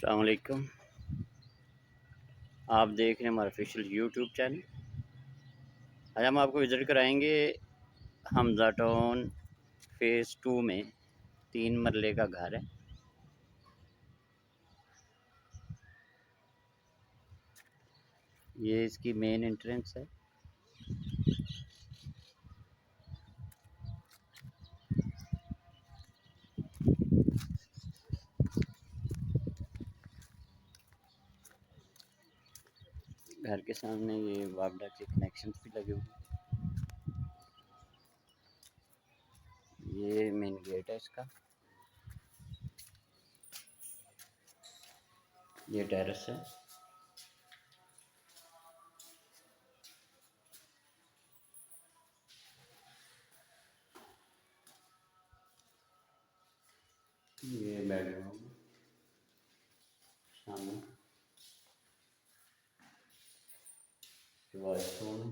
अस्सलाम वालेकुम। आप देख रहे हैं हमारा ऑफिशियल यूट्यूब चैनल। आज हम आपको विज़िट कराएंगे हमज़ा टाउन फ़ेज़ 2 में 3 मरले का घर है। ये इसकी मेन एंट्रेंस है। घर के सामने ये वापडा के कनेक्शन भी लगे हुए हैं। ये मेन गेट है इसका। ये टेरेस है। ये बेडरूम सामने, वॉशरूम,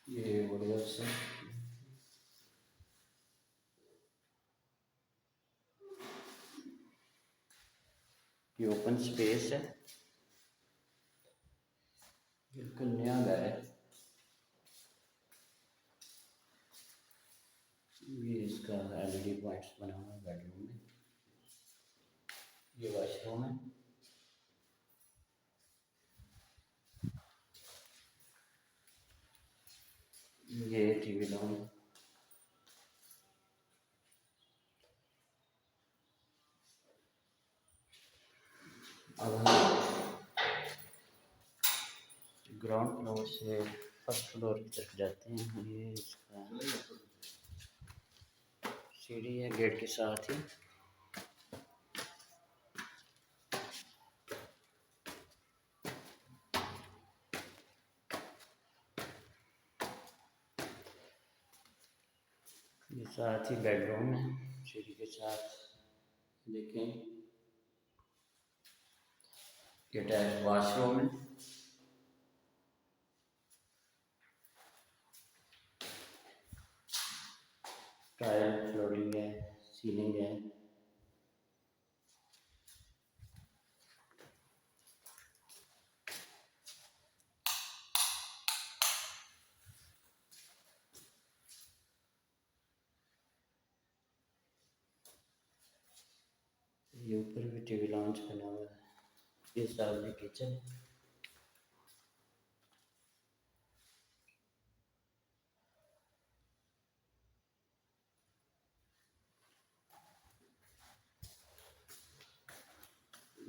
ये बढ़िया से ये ओपन स्पेस है। बिल्कुल नया घर है। ये इसका एलईडी पॉइंट्स बना हुआ है बेडरूम में। ये वॉशरूम है। ये टीवी लॉन। अब हम ग्राउंड फ्लोर से फर्स्ट फ्लोर की तरफ जाते हैं। ये इसका सीढ़ी है गेट के साथ ही। ये साथ ही बेडरूम है सीढ़ी के साथ। देखें, ये अटैच वॉशरूम है। टाइल फ्लोरिंग है, सीलिंग है। ये ऊपर भी टीवी लॉन्च बना हुआ है। ये सामने किचन है।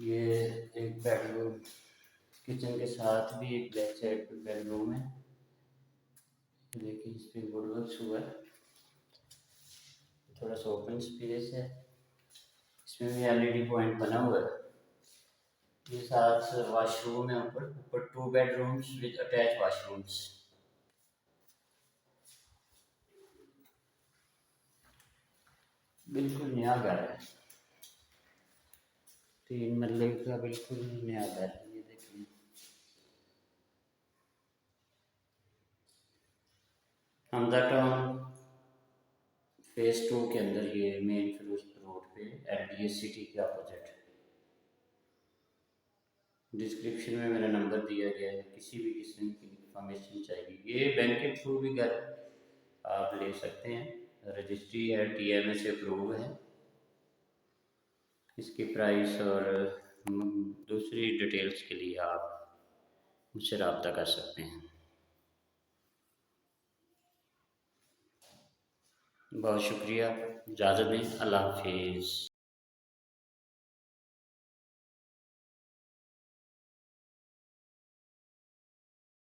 ये एक बेडरूम, किचन के साथ भी एक बैक साइड पे बेडरूम है। देखिए इस पर वुड वर्क हुआ है। थोड़ा सा ओपन स्पेस है। इसमें भी एलईडी पॉइंट बना हुआ है। ये साथ वॉशरूम है। ऊपर 2 बेडरूम्स विद अटैच वॉशरूम्स। बिल्कुल नया घर है। 3 मरले का बिल्कुल नया घर है। ये देखिए, हमज़ा टाउन फ़ेज़ 2 के अंदर ये मेन फिरोजपुर रोड पे एलडीए सिटी के अपोजिट। डिस्क्रिप्शन में मेरा नंबर दिया गया है। किसी भी किस्म की इंफॉर्मेशन चाहिए, ये बैंक के थ्रू भी घर आप ले सकते हैं। रजिस्ट्री है, TMA से अप्रूव है। इसकी प्राइस और दूसरी डिटेल्स के लिए आप मुझसे रब्ता कर सकते हैं। बहुत शुक्रिया। इजाज़त दें। अल्लाह हाफिज़।